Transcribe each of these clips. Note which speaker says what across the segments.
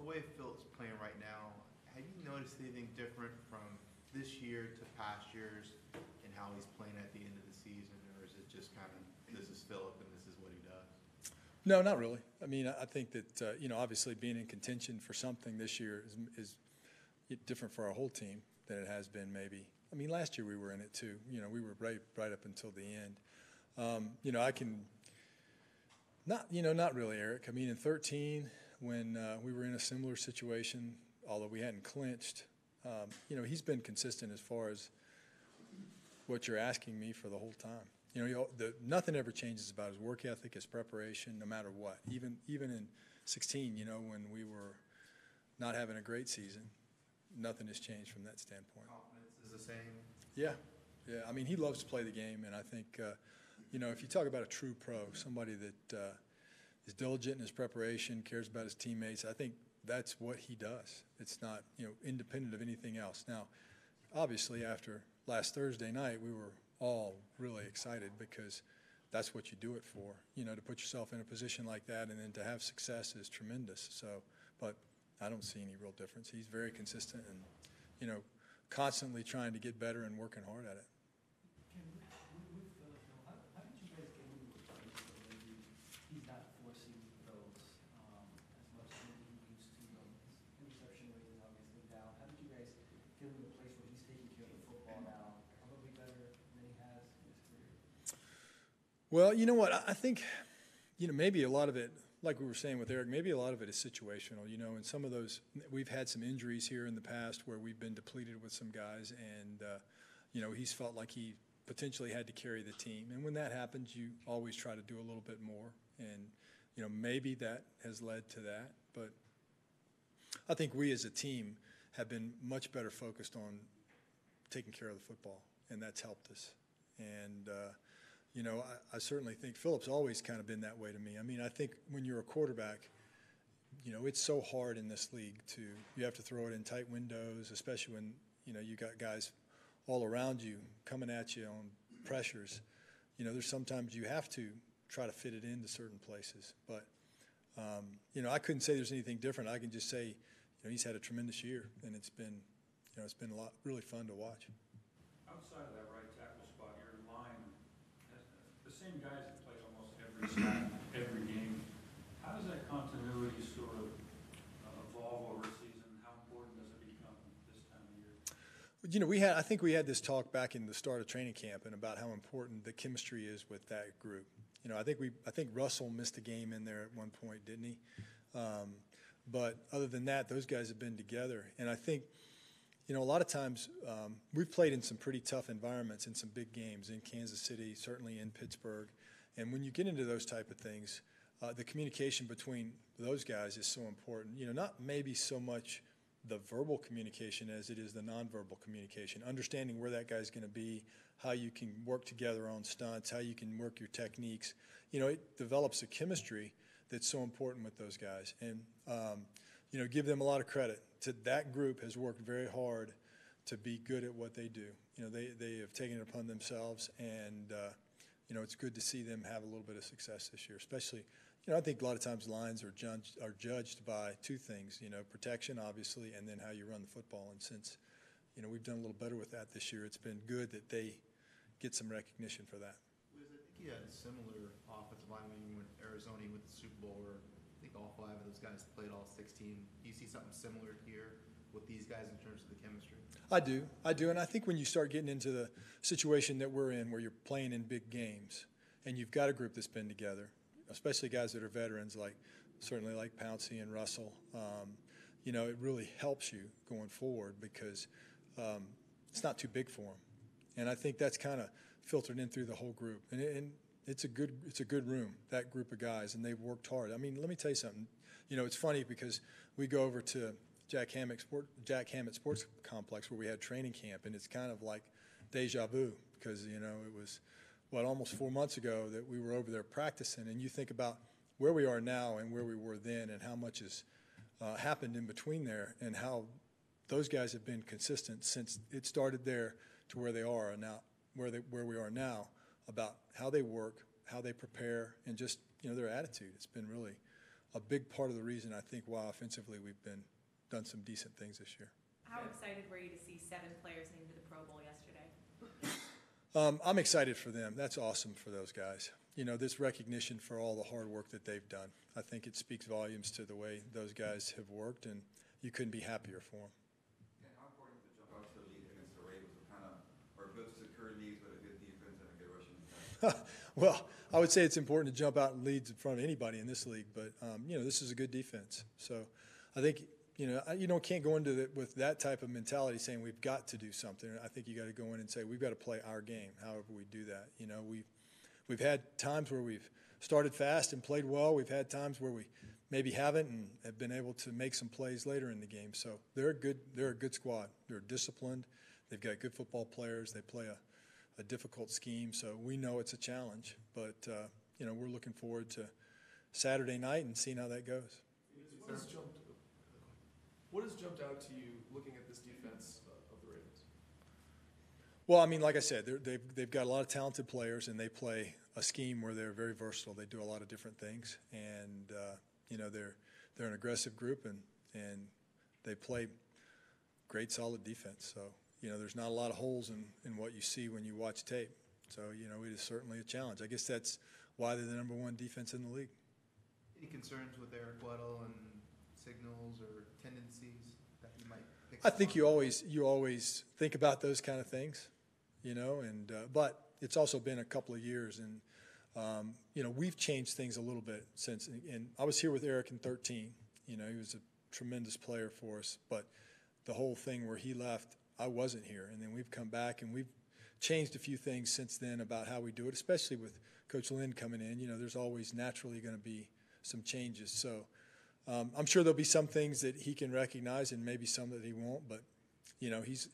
Speaker 1: The way Phil's playing right now, have you noticed anything different from this year to past years in how he's playing at the end of the season, or is it just kind of this is Philip and this is what he does?
Speaker 2: No, not really. I mean, I think that obviously being in contention for something this year is different for our whole team than it has been maybe. I mean, last year we were in it too. We were right up until the end. I can not really, Eric. I mean, in 13 when we were in a similar situation, although we hadn't clinched, he's been consistent as far as what you're asking me for the whole time. Nothing ever changes about his work ethic, his preparation, no matter what. Even in 16, when we were not having a great season, nothing has changed from that standpoint.
Speaker 1: Confidence is the same?
Speaker 2: Yeah. I mean, he loves to play the game, and I think, if you talk about a true pro, somebody that is diligent in his preparation, cares about his teammates, I think that's what he does. It's not, independent of anything else. Now, obviously, after last Thursday night, we were all really excited because that's what you do it for. To put yourself in a position like that and then to have success is tremendous. So, but I don't see any real difference. He's very consistent and, constantly trying to get better and working hard at it.
Speaker 3: Ken, with Phil, how did you guys get into a place where he's not forcing those as much as maybe he used to? His interception rate is obviously down. How did you guys get into a place where he's taking care of the football now, probably better than he has in his career?
Speaker 2: Well, you know what? I think, maybe a lot of it, like we were saying with Eric, maybe a lot of it is situational, and some of those, we've had some injuries here in the past where we've been depleted with some guys, and, he's felt like he potentially had to carry the team. And when that happens, you always try to do a little bit more, and, maybe that has led to that. But I think we as a team have been much better focused on taking care of the football, and that's helped us. And, I certainly think Philip's always kind of been that way to me. I mean, I think when you're a quarterback, it's so hard in this league you have to throw it in tight windows, especially when, you got guys all around you coming at you on pressures. There's sometimes you have to try to fit it into certain places. But, I couldn't say there's anything different. I can just say, he's had a tremendous year, and it's been a lot really fun to watch.
Speaker 4: Outside of that right tackle spot, your line has the same guys that play almost every snap, every game. How does that continuity sort of evolve over a season? How important does it become this time of year?
Speaker 2: I think we had this talk back in the start of training camp and about how important the chemistry is with that group. I think Russell missed a game in there at one point, didn't he? But other than that, those guys have been together, and I think. A lot of times we've played in some pretty tough environments in some big games in Kansas City, certainly in Pittsburgh. And when you get into those type of things, the communication between those guys is so important. Not maybe so much the verbal communication as it is the nonverbal communication, understanding where that guy's going to be, how you can work together on stunts, how you can work your techniques. It develops a chemistry that's so important with those guys. And, give them a lot of credit. That group has worked very hard to be good at what they do. They have taken it upon themselves, and it's good to see them have a little bit of success this year. Especially, I think a lot of times lines are judged by two things. Protection, obviously, and then how you run the football. And since we've done a little better with that this year, it's been good that they get some recognition for that.
Speaker 1: Wiz, I think you had a similar offensive line when you went to Arizona with the Super Bowl, where I think all 5 of those guys played all 16. Do you see something similar here with these guys in terms of the chemistry?
Speaker 2: I do, and I think when you start getting into the situation that we're in, where you're playing in big games, and you've got a group that's been together, especially guys that are veterans, certainly like Pouncey and Russell, it really helps you going forward because it's not too big for them, and I think that's kind of filtered in through the whole group, and it's a good room, that group of guys, and they've worked hard. I mean, let me tell you something. It's funny because we go over to Jack Hammett Sports Complex where we had training camp, and it's kind of like deja vu because, it was, almost 4 months ago that we were over there practicing, and you think about where we are now and where we were then and how much has happened in between there and how those guys have been consistent since it started there to where they are now, where we are now, about how they work, how they prepare, and just, their attitude. It's been really a big part of the reason I think why offensively we've done some decent things this year.
Speaker 5: How excited were you to see 7 players named to the Pro Bowl yesterday?
Speaker 2: I'm excited for them. That's awesome for those guys. You know, this recognition for all the hard work that they've done. I think it speaks volumes to the way those guys have worked, and you couldn't be happier for them.
Speaker 6: Yeah, how important is it to jump out to the lead against the Ravens, who kind of are built to secure leads with a good defense and a good rushing attack?
Speaker 2: Well, I would say it's important to jump out in leads in front of anybody in this league, but you know, this is a good defense. So I think can't go into it with that type of mentality saying we've got to do something. I think you got to go in and say we've got to play our game. However we do that, you know, we've had times where we've started fast and played well. We've had times where we maybe haven't and have been able to make some plays later in the game. So they're a good squad. They're disciplined. They've got good football players. They play a difficult scheme. So we know it's a challenge. But you know, we're looking forward to Saturday night and seeing how that goes.
Speaker 7: What has jumped out to you looking at this defense of the Ravens?
Speaker 2: Well, I mean, like I said, they've got a lot of talented players, and they play a scheme where they're very versatile. They do a lot of different things, and you know, they're an aggressive group, and they play great, solid defense. So you know, there's not a lot of holes in what you see when you watch tape. So you know, it is certainly a challenge. I guess that's why they're the #1 defense in the league.
Speaker 1: Any concerns with Eric Weddle and signals or tendencies that you might pick
Speaker 2: I
Speaker 1: up
Speaker 2: think
Speaker 1: on?
Speaker 2: you always think about those kind of things, you know, and but it's also been a couple of years, and you know, we've changed things a little bit since. And I was here with Eric in 2013. You know, he was a tremendous player for us, but the whole thing where he left, I wasn't here, and then we've come back and we've changed a few things since then about how we do it, especially with Coach Lynn coming in. You know, there's always naturally going to be some changes. So I'm sure there'll be some things that he can recognize and maybe some that he won't. But you know, he's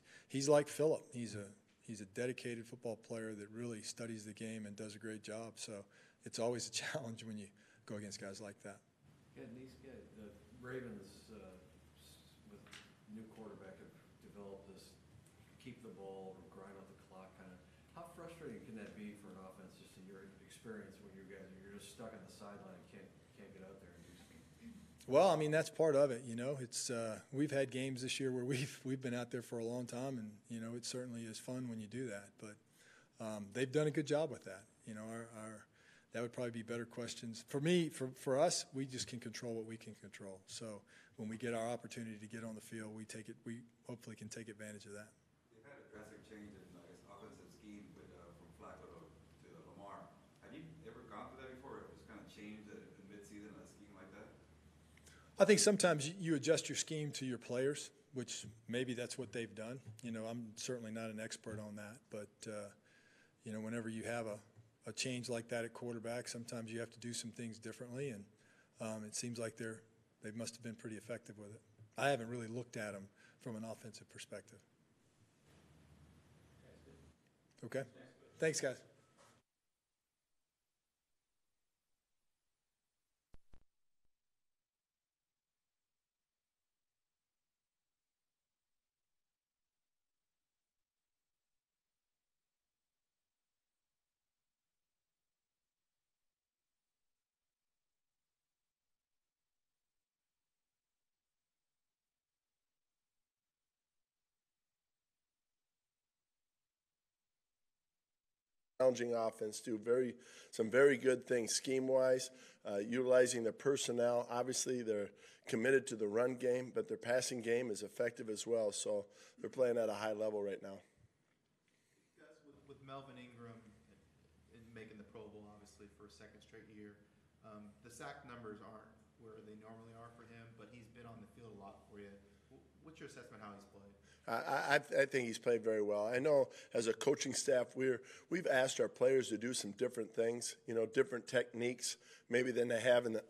Speaker 2: like Phillip. He's a dedicated football player that really studies the game and does a great job. So it's always a challenge when you go against guys like that.
Speaker 8: Yeah, the Ravens with new quarterback have developed this keep the ball or grind out the clock kind of. How frustrating can that be for an offense, just in your experience, when you're just stuck on the sideline and can't get out there and do something?
Speaker 2: Well, I mean, that's part of it. You know, it's we've had games this year where we've been out there for a long time, and you know, it certainly is fun when you do that. But they've done a good job with that. You know, that would probably be better questions for me. For us, we just can control what we can control. So when we get our opportunity to get on the field, we take it. We hopefully can take advantage of that.
Speaker 6: They've had a drastic change in, I guess, offensive scheme with from Flacco to Lamar. Have you ever gone through that before? It just kind of changed in mid-season, a scheme like that?
Speaker 2: I think sometimes you adjust your scheme to your players, which maybe that's what they've done. You know, I'm certainly not an expert on that, but you know, whenever you have a change like that at quarterback, sometimes you have to do some things differently, and it seems like they must have been pretty effective with it. I haven't really looked at them from an offensive perspective. Okay. Thanks, guys.
Speaker 9: Challenging offense, do some very good things scheme-wise, utilizing their personnel. Obviously, they're committed to the run game, but their passing game is effective as well. So they're playing at a high level right now.
Speaker 1: Guys, with Melvin Ingram and making the Pro Bowl, obviously, for a second straight year, the sack numbers aren't where they normally are for him, but he's been on the field a lot for you. What's your assessment of how he's played?
Speaker 9: I think he's played very well. I know as a coaching staff, we've asked our players to do some different things, you know, different techniques maybe than they have in the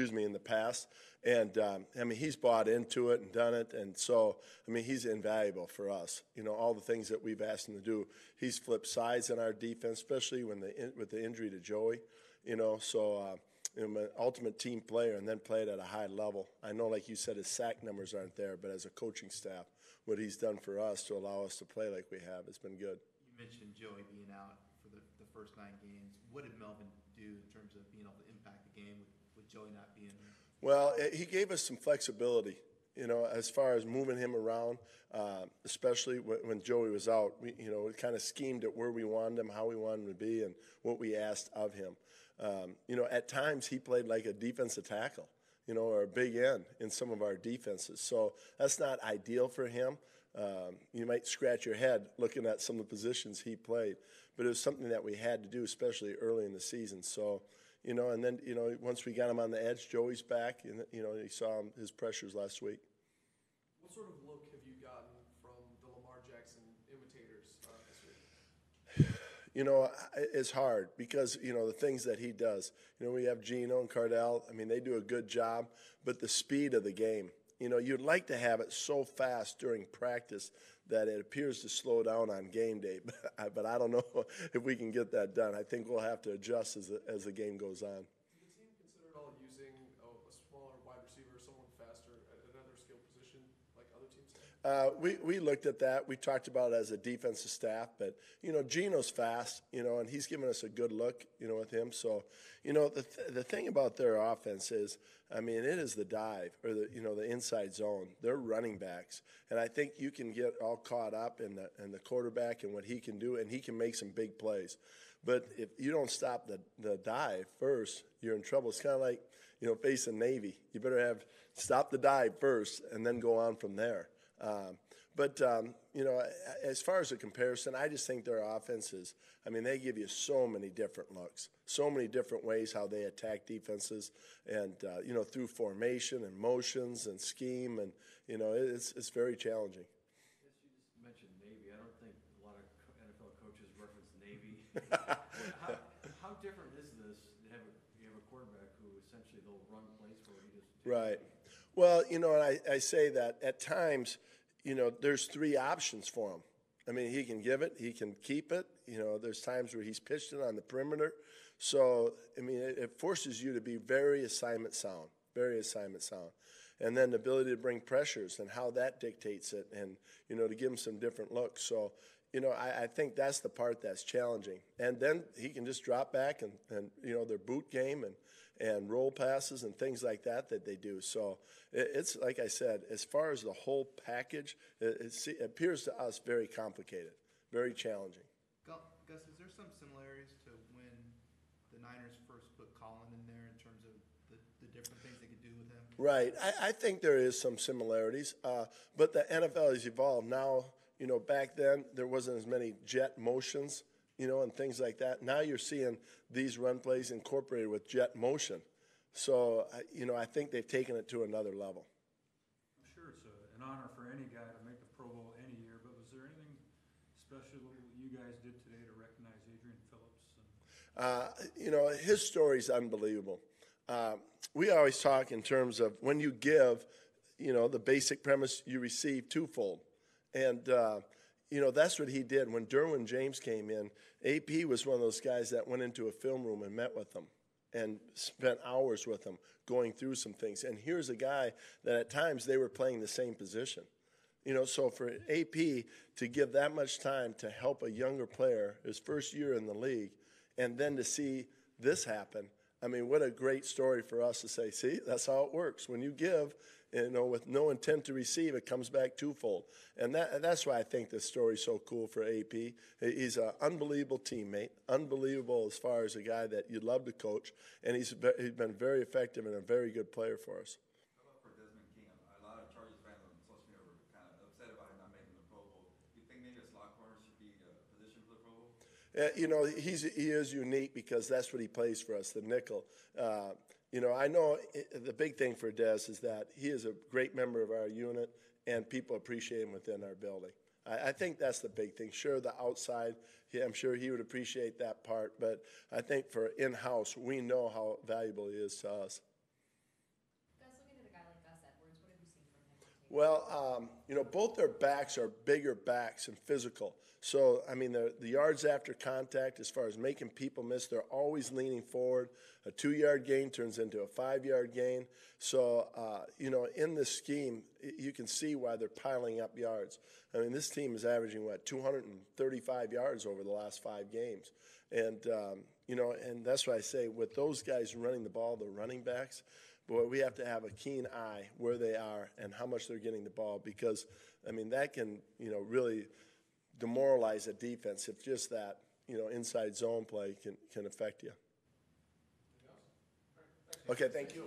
Speaker 9: in the past. And I mean, he's bought into it and done it, and so I mean, he's invaluable for us. You know, all the things that we've asked him to do. He's flipped sides in our defense, especially with the injury to Joey. You know, so. An ultimate team player, and then played at a high level. I know, like you said, his sack numbers aren't there, but as a coaching staff, what he's done for us to allow us to play like we have, it's been good.
Speaker 1: You mentioned Joey being out for the first 9 games. What did Melvin do in terms of being able to impact the game with Joey not being there?
Speaker 9: Well, he gave us some flexibility, as far as moving him around, especially when Joey was out. We kind of schemed it where we wanted him, how we wanted him to be, and what we asked of him. At times he played like a defensive tackle, or a big end in some of our defenses. So that's not ideal for him. You might scratch your head looking at some of the positions he played, but it was something that we had to do, especially early in the season. So, and then, once we got him on the edge, Joey's back, and, you saw his pressures last week.
Speaker 7: What sort of look have you gotten from the Lamar Jackson imitators this week?
Speaker 9: It's hard because, the things that he does. We have Geno and Cardell. I mean, they do a good job, but the speed of the game, you'd like to have it so fast during practice that it appears to slow down on game day. But I don't know if we can get that done. I think we'll have to adjust as the game goes on.
Speaker 7: Did the team consider at all using a smaller wide receiver, someone faster at another skill position like other teams have?
Speaker 9: We looked at that. We talked about it as a defensive staff, but Geno's fast, and he's given us a good look, with him. So, the thing about their offense is, I mean, it is the dive or the inside zone. They're running backs, and I think you can get all caught up in the quarterback and what he can do, and he can make some big plays. But if you don't stop the dive first, you're in trouble. It's kind of like facing Navy. You better stop the dive first and then go on from there. But as far as a comparison, I just think their offenses, I mean, they give you so many different looks, so many different ways how they attack defenses and, through formation and motions and scheme. And, it's very challenging.
Speaker 8: Yes, you just mentioned Navy. I don't think a lot of NFL coaches reference Navy. How different is this? You have a quarterback who essentially they'll run plays for you just
Speaker 9: Right. Well, and I say that at times, there's three options for him. I mean, he can give it, he can keep it. There's times where he's pitched it on the perimeter. So, I mean, it forces you to be very assignment sound. And then the ability to bring pressures and how that dictates it and, to give him some different looks. So, I think that's the part that's challenging. And then he can just drop back and their boot game and roll passes and things like that they do. So it's like I said, as far as the whole package, it appears to us very complicated, very challenging.
Speaker 1: Gus, is there some similarities to when the Niners first put Colin in there in terms of the different things they could do with him?
Speaker 9: Right. I think there is some similarities, but the NFL has evolved. Now, back then there wasn't as many jet motions, and things like that. Now you're seeing these run plays incorporated with jet motion. So, I think they've taken it to another level.
Speaker 4: I'm sure it's an honor for any guy to make the Pro Bowl any year, but was there anything special you guys did today to recognize Adrian Phillips?
Speaker 9: His story is unbelievable. We always talk in terms of when you give, the basic premise you receive twofold. And, that's what he did. When Derwin James came in, AP was one of those guys that went into a film room and met with them and spent hours with them going through some things. And here's a guy that at times they were playing the same position. So for AP to give that much time to help a younger player, his first year in the league, and then to see this happen, I mean, what a great story for us to say, see, that's how it works. When you give, with no intent to receive, it comes back twofold. And that's why I think this story is so cool for AP. He's an unbelievable teammate, unbelievable as far as a guy that you'd love to coach, and he's been very effective and a very good player for us.
Speaker 6: How about for Desmond King? A lot of Chargers fans on social media were kind of upset about him not making the Pro Bowl. Do you think maybe a slot corner should be positioned for the Pro Bowl?
Speaker 9: He is unique because that's what he plays for us, the nickel. I know the big thing for Des is that he is a great member of our unit, and people appreciate him within our building. I think that's the big thing. Sure, the outside, I'm sure he would appreciate that part, but I think for in-house, we know how valuable he is to us.
Speaker 5: Gus, looking at a guy like Gus Edwards, what have you seen from him?
Speaker 9: Well, both their backs are bigger backs and physical. So, I mean, the yards after contact, as far as making people miss, they're always leaning forward. A 2-yard gain turns into a 5-yard gain. So, in this scheme, you can see why they're piling up yards. I mean, this team is averaging, 235 yards over the last 5 games. And, and that's why I say with those guys running the ball, the running backs, But we have to have a keen eye where they are and how much they're getting the ball, because, I mean, that can, really demoralize a defense if just that, inside zone play can affect you. Okay, thank you.